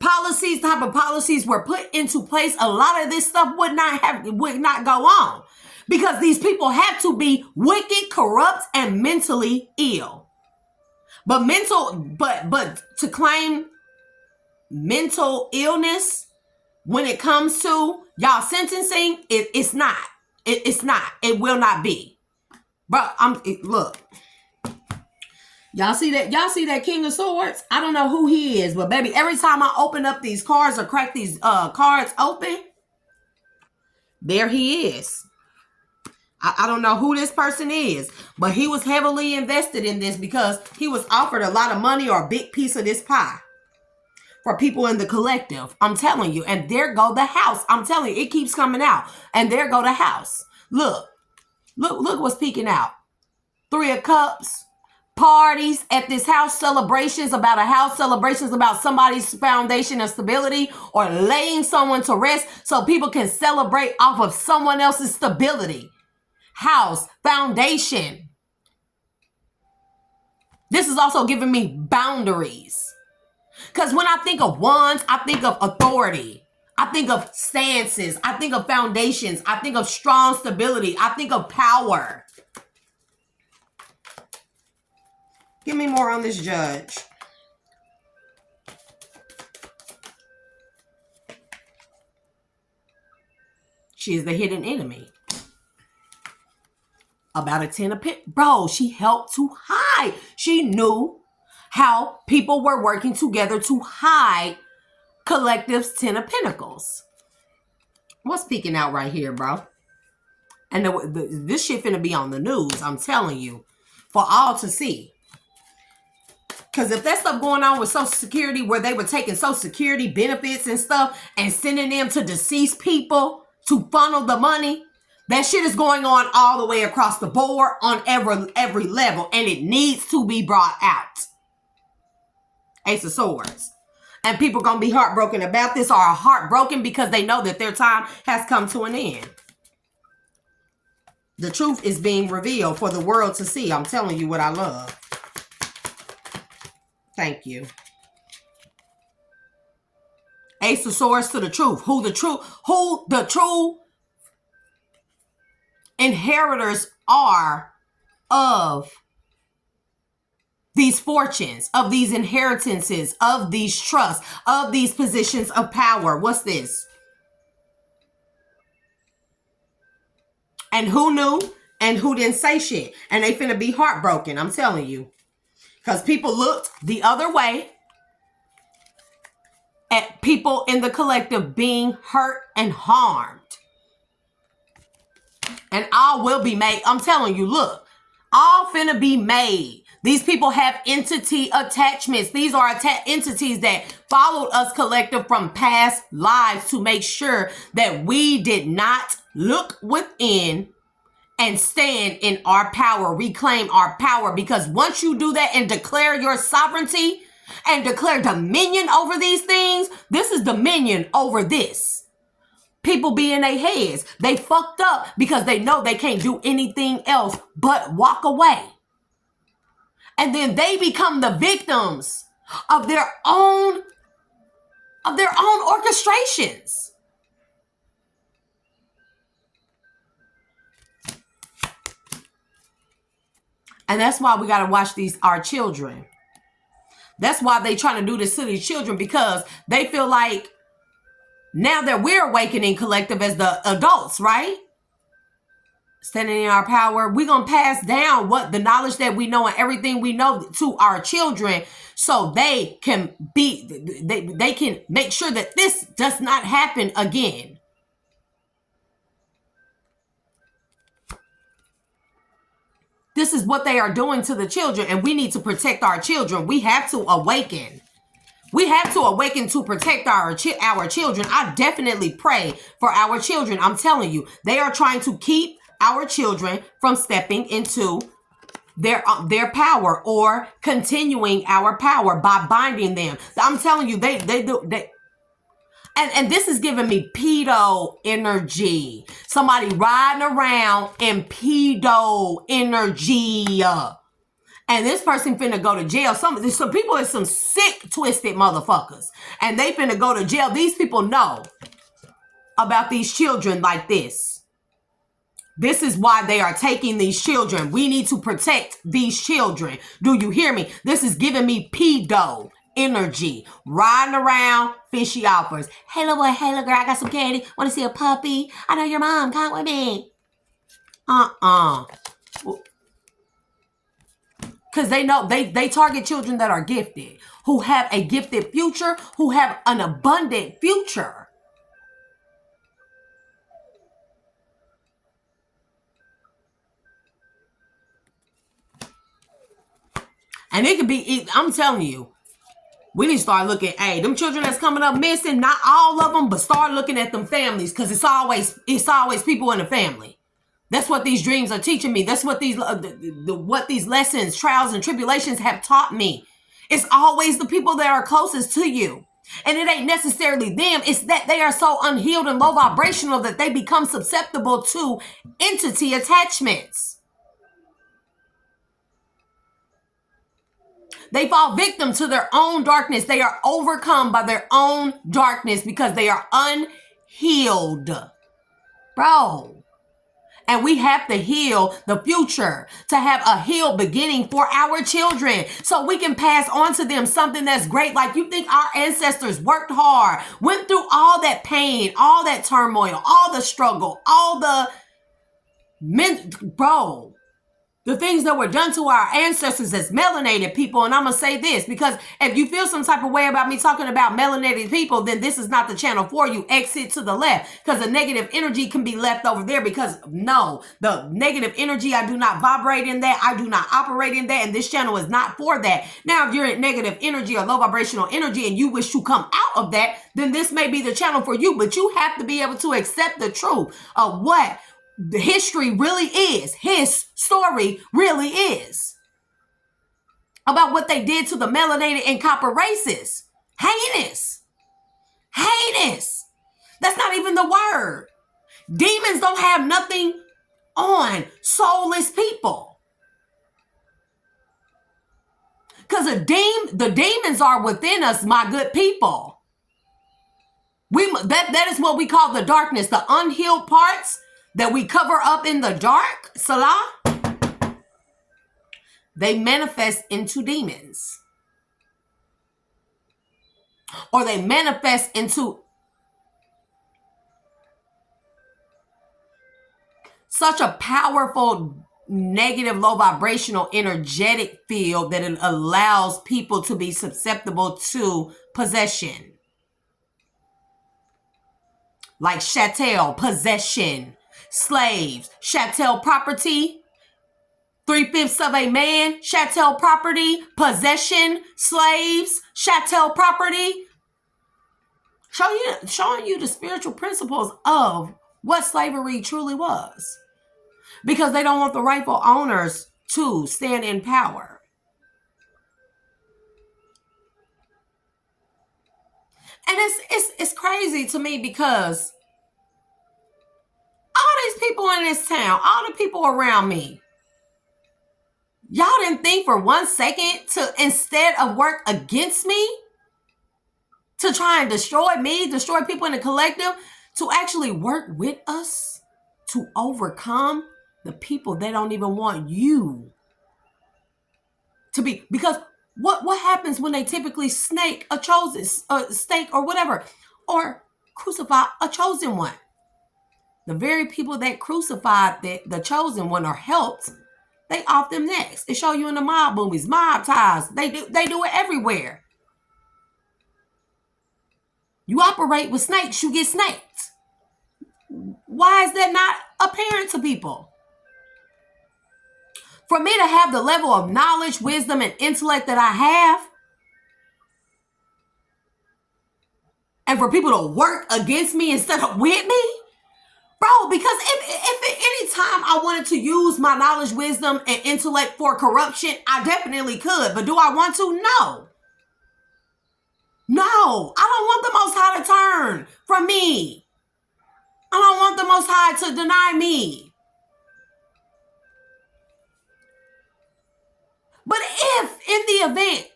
type of policies were put into place, a lot of this stuff would not go on. Because these people have to be wicked, corrupt, and mentally ill. But to claim mental illness when it comes to y'all sentencing, it's not. It's not. It will not be. But look. Y'all see that King of Swords? I don't know who he is, but baby, every time I open up these cards or crack these cards open, there he is. I don't know who this person is, but he was heavily invested in this because he was offered a lot of money or a big piece of this pie for people in the collective. I'm telling you. And there go the house. I'm telling you, it keeps coming out. And there go the house. Look what's peeking out. 3 of Cups. Parties at this house, celebrations about somebody's foundation of stability or laying someone to rest so people can celebrate off of someone else's stability. House, foundation. This is also giving me boundaries. Because when I think of wands, I think of authority. I think of stances. I think of foundations. I think of strong stability. I think of power. Give me more on this judge. She is the hidden enemy. About a 10 of Pentacles. Bro, she helped to hide. She knew how people were working together to hide Collective's 10 of Pentacles. What's peeking out right here, bro? And this shit finna be on the news, I'm telling you. For all to see. Because if that stuff going on with Social Security, where they were taking Social Security benefits and stuff and sending them to deceased people to funnel the money, that shit is going on all the way across the board on every level. And it needs to be brought out. Ace of Swords. And people going to be heartbroken about this, or are heartbroken because they know that their time has come to an end. The truth is being revealed for the world to see. I'm telling you what I love. Thank you. Ace of Swords to the truth. Who the true inheritors are of these fortunes, of these inheritances, of these trusts, of these positions of power. What's this? And who knew and who didn't say shit. And they finna be heartbroken, I'm telling you. Because people looked the other way at people in the collective being hurt and harmed. And all will be made. I'm telling you, look, all finna be made. These people have entity attachments. These are entities that followed us collective from past lives to make sure that we did not look within and stand in our power, reclaim our power. Because once you do that and declare your sovereignty and declare dominion over these things, this is dominion over this. People be in their heads. They fucked up because they know they can't do anything else but walk away. And then they become the victims of their own orchestrations. And that's why we got to watch our children. That's why they trying to do this to these children, because they feel like now that we're awakening collective as the adults, right? standing in our power, we're going to pass down what the knowledge that we know and everything we know to our children so they can they can make sure that this does not happen again. This is what they are doing to the children, and we need to protect our children. We have to awaken. We have to awaken to protect our children. I definitely pray for our children. I'm telling you, they are trying to keep our children from stepping into their power or continuing our power by binding them. I'm telling you, they do. And this is giving me pedo energy. Somebody riding around in pedo energy. And this person finna go to jail. Some people are some sick, twisted motherfuckers. And they finna go to jail. These people know about these children like this. This is why they are taking these children. We need to protect these children. Do you hear me? This is giving me pedo energy. Riding around, fishy offers. Hey, little boy, hey, little girl, I got some candy. Want to see a puppy? I know your mom. Come with me. Because they know they target children that are gifted, who have a gifted future, who have an abundant future. And it could be, I'm telling you, we need to start looking, hey, them children that's coming up missing, not all of them, but start looking at them families, because it's always people in the family. That's what these dreams are teaching me. That's what these lessons, trials, and tribulations have taught me. It's always the people that are closest to you. And it ain't necessarily them. It's that they are so unhealed and low vibrational that they become susceptible to entity attachments. They fall victim to their own darkness. They are overcome by their own darkness because they are unhealed. Bro. And we have to heal the future, to have a healed beginning for our children so we can pass on to them something that's great. Like, you think our ancestors worked hard, went through all that pain, all that turmoil, all the struggle, all the bro, the things that were done to our ancestors as melanated people. And I'm going to say this, because if you feel some type of way about me talking about melanated people, then this is not the channel for you. Exit to the left, because the negative energy can be left over there, because no, the negative energy, I do not vibrate in that. I do not operate in that. And this channel is not for that. Now, if you're in negative energy or low vibrational energy and you wish to come out of that, then this may be the channel for you. But you have to be able to accept the truth of what the history really is. His story really is about what they did to the melanated and copper races. Heinous. Heinous. That's not even the word. Demons don't have nothing on soulless people. Because the demons are within us, my good people. That is what we call the darkness, the unhealed parts that we cover up in the dark, Salah, they manifest into demons. Or they manifest into such a powerful, negative, low vibrational, energetic field that it allows people to be susceptible to possession. Like chattel, possession. Slaves, chattel property, 3/5 of a man, chattel property, possession, slaves, chattel property. Showing you the spiritual principles of what slavery truly was. Because they don't want the rightful owners to stand in power. And it's crazy to me, because all these people in this town, all the people around me, y'all didn't think for 1 second to, instead of work against me, to try and destroy me, destroy people in the collective, to actually work with us to overcome the people that don't even want you to be. Because what happens when they typically snake a chosen stake or whatever, or crucify a chosen one? The very people that crucified the chosen one or helped, they off them next. It show you in the mob movies, mob ties. They do it everywhere. You operate with snakes, you get snaked. Why is that not apparent to people? For me to have the level of knowledge, wisdom, and intellect that I have, and for people to work against me instead of with me, bro, because if at any time I wanted to use my knowledge, wisdom, and intellect for corruption, I definitely could. But do I want to? No. No, I don't want the Most High to turn from me. I don't want the Most High to deny me. But if in the event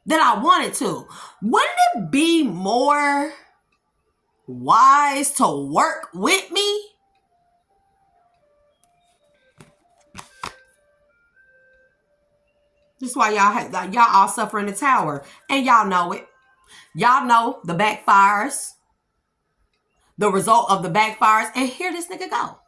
that I wanted to, wouldn't it be more wise to work with me? This is why y'all all suffer in the tower, and y'all know it. Y'all know the backfires, the result of the backfires, and here this nigga go.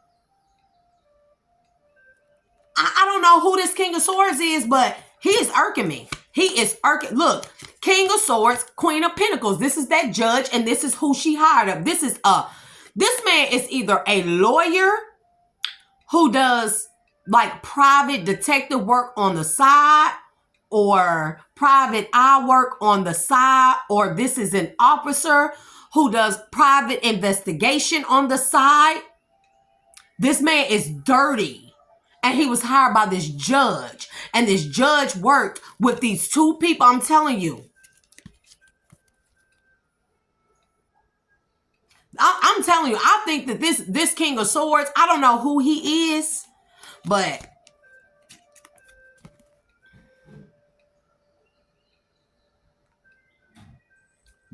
I don't know who this King of Swords is, but he is irking me. He is irking. Look, King of Swords, Queen of Pentacles. This is that judge, and this is who she hired up. This man is either a lawyer who does like private detective work on the side, or private eye work on the side, or this is an officer who does private investigation on the side. This man is dirty, and he was hired by this judge, and this judge worked with these two people. I'm telling you, I'm telling you, I think that this King of Swords, I don't know who he is, but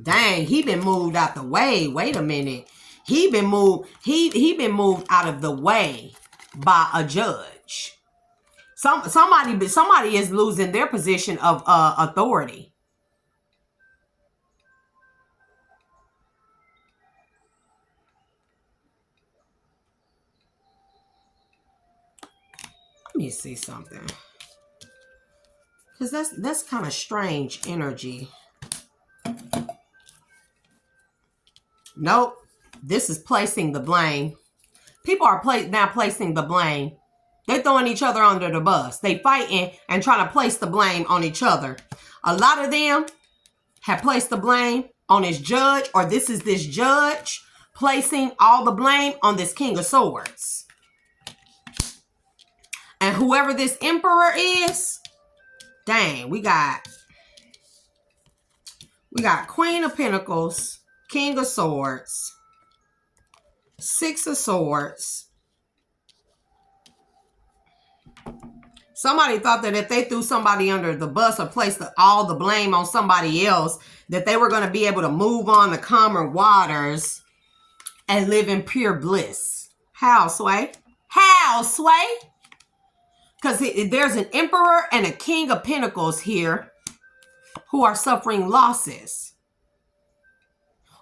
dang, he been moved out the way. Wait a minute. He been moved out of the way by a judge. Somebody is losing their position of authority. Let me see something. Because that's kind of strange energy. Nope. This is placing the blame. People are now placing the blame. They're throwing each other under the bus. They fighting and trying to place the blame on each other. A lot of them have placed the blame on this judge, or this is this judge placing all the blame on this King of Swords. And whoever this emperor is, dang, we got Queen of Pentacles, King of Swords, Six of Swords. Somebody thought that if they threw somebody under the bus or placed all the blame on somebody else, that they were going to be able to move on to calmer waters and live in pure bliss. How, Sway? How, Sway? Because there's an emperor and a King of Pentacles here who are suffering losses,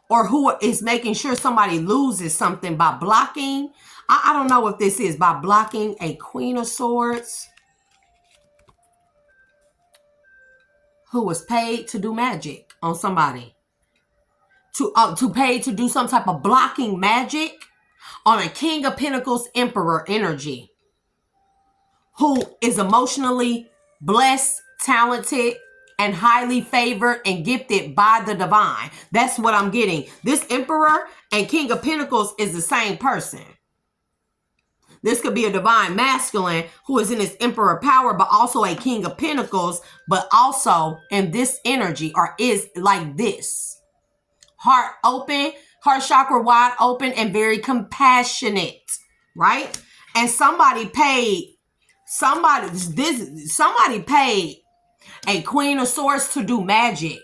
or who is making sure somebody loses something by blocking. I don't know if this is by blocking a Queen of Swords who was paid to do magic on somebody, to pay to do some type of blocking magic on a King of Pentacles emperor energy, who is emotionally blessed, talented, and highly favored and gifted by the divine. That's what I'm getting. This emperor and King of Pentacles is the same person. This could be a divine masculine who is in his emperor power, but also a King of Pentacles, but also in this energy, or is like this. Heart open, heart chakra wide open, and very compassionate, right? And somebody paid a Queen of Swords to do magic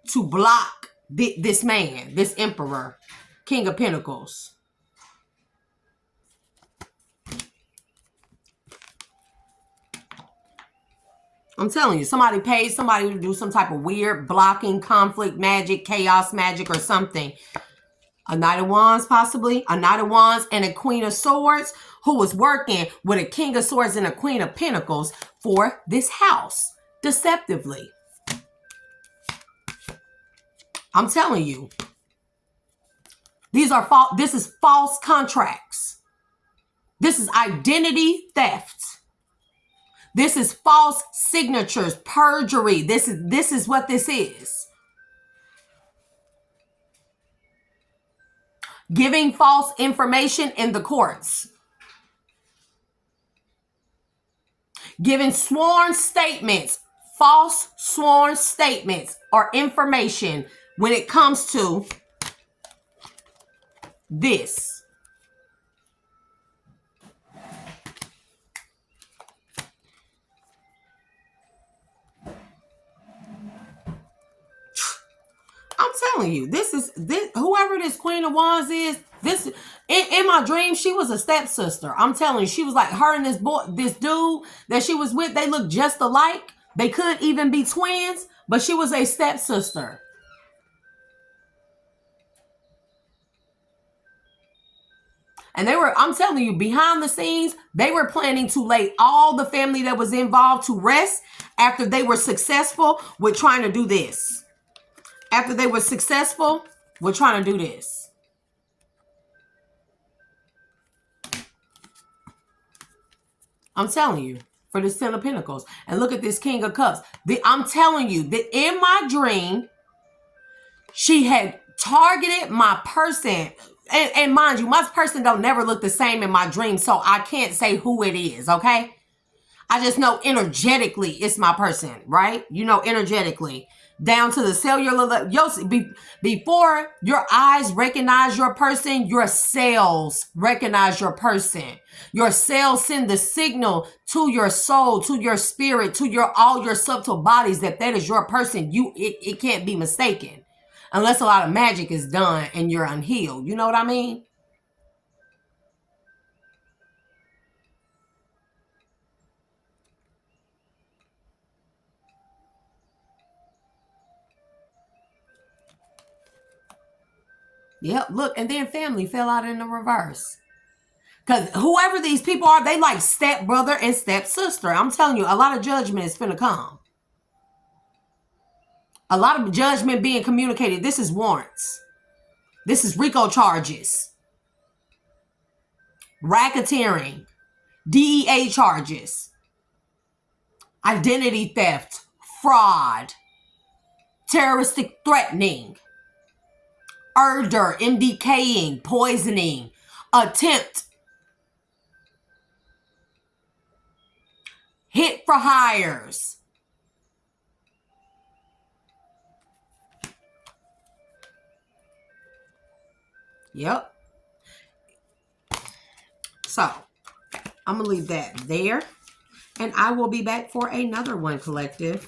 to block this man, this emperor, King of Pentacles. I'm telling you, somebody paid somebody to do some type of weird blocking, conflict magic, chaos magic, or something A Knight of Wands, possibly. A Knight of Wands and a Queen of Swords who was working with a King of Swords and a Queen of Pentacles for this house deceptively. I'm telling you. These are false. This is false contracts. This is identity theft. This is false signatures, perjury. This is what this is. Giving false information in the courts. Giving sworn statements, false sworn statements or information when it comes to this. I'm telling you, this whoever this Queen of Wands is, this in my dream, she was a stepsister. I'm telling you, she was like her and this dude that she was with, they look just alike. They could even be twins, but she was a stepsister. And I'm telling you, behind the scenes, they were planning to lay all the family that was involved to rest after they were successful with trying to do this. After they were successful, we're trying to do this. I'm telling you, for this Ten of Pentacles. And look at this King of Cups. I'm telling you that in my dream, she had targeted my person. And mind you, my person don't never look the same in my dream, so I can't say who it is, okay? I just know energetically it's my person, right? You know, energetically. Down to the cellular, before your eyes recognize your person, your cells recognize your person. Your cells send the signal to your soul, to your spirit, to all your subtle bodies that is your person. It can't be mistaken unless a lot of magic is done and you're unhealed. You know what I mean? Yep, look, and then family fell out in the reverse. Because whoever these people are, they like stepbrother and stepsister. I'm telling you, a lot of judgment is finna come. A lot of judgment being communicated. This is warrants. This is RICO charges. Racketeering. DEA charges. Identity theft. Fraud. Terroristic threatening. Murder, MDKing, poisoning, attempt, hit for hires. Yep. So, I'm going to leave that there. And I will be back for another one, collective.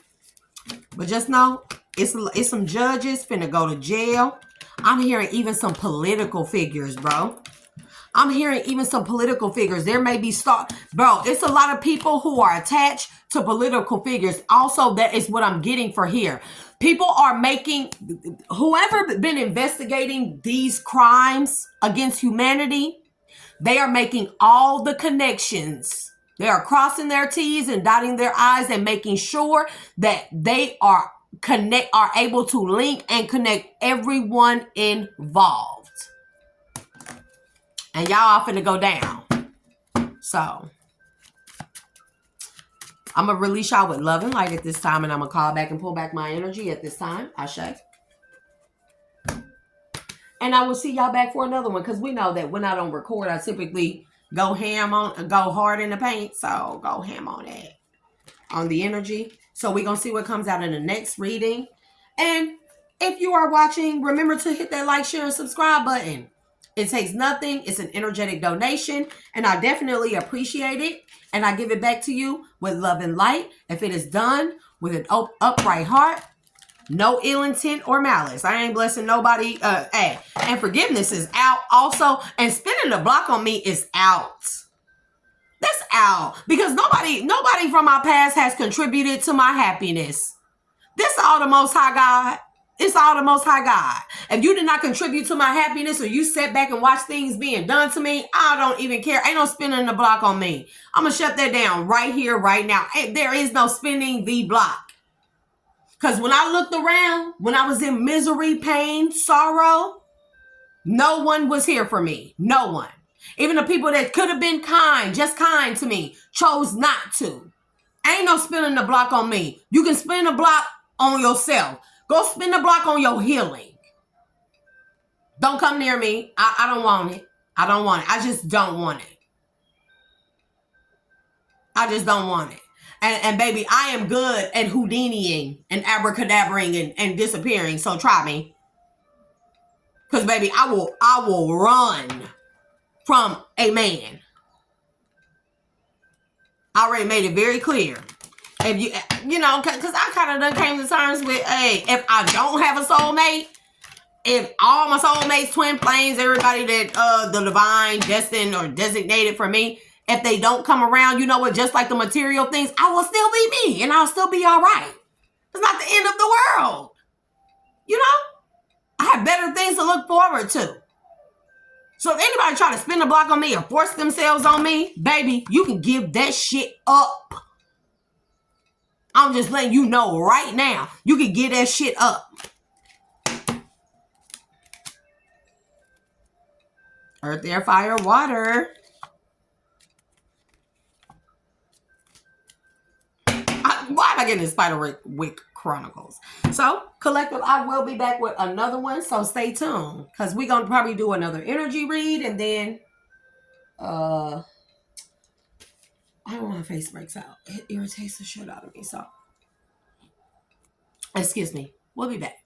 But just know, it's some judges finna go to jail. I'm hearing even some political figures, bro. I'm hearing even some political figures. There may be bro, it's a lot of people who are attached to political figures. Also, that is what I'm getting for here. People are making, whoever been investigating these crimes against humanity, they are making all the connections. They are crossing their T's and dotting their I's and making sure that they are able to link and connect everyone involved. And y'all finna go down. So I'm gonna release y'all with love and light at this time, and I'm gonna call back and pull back my energy at this time. Ashe. And I will see y'all back for another one, because we know that when I don't record, I typically go hard in the paint. So go ham on that, on the energy. So we're going to see what comes out in the next reading. And if you are watching, remember to hit that like, share, and subscribe button. It takes nothing. It's an energetic donation. And I definitely appreciate it. And I give it back to you with love and light. If it is done with an upright heart, no ill intent or malice. I ain't blessing nobody. Hey, and forgiveness is out also. And spinning the block on me is out. That's out, because nobody from my past has contributed to my happiness. This all the Most High God. It's all the Most High God. If you did not contribute to my happiness or you sat back and watch things being done to me, I don't even care. Ain't no spinning the block on me. I'm going to shut that down right here, right now. There is no spinning the block. Because when I looked around, when I was in misery, pain, sorrow, no one was here for me. No one. Even the people that could have been kind, just kind to me, chose not to. Ain't no spinning the block on me. You can spin the block on yourself. Go spin the block on your healing. Don't come near me. I don't want it. I don't want it. I just don't want it. I just don't want it. And baby, I am good at Houdiniing and abracadabring and disappearing. So try me. Because baby, I will run from a man. I already made it very clear. If you know, because I kind of done came to terms with, hey, if I don't have a soulmate, if all my soulmates, twin flames, everybody that the divine destined or designated for me, if they don't come around, you know what, just like the material things, I will still be me and I'll still be all right. It's not the end of the world. You know, I have better things to look forward to. So if anybody try to spin the block on me or force themselves on me, baby, you can give that shit up. I'm just letting you know right now, you can get that shit up. Earth, air, fire, water. Why am I getting this Spiderwick Chronicles? So, collective, I will be back with another one. So stay tuned. Because we're going to probably do another energy read. And then, I don't want my face breaks out. It irritates the shit out of me. So, excuse me. We'll be back.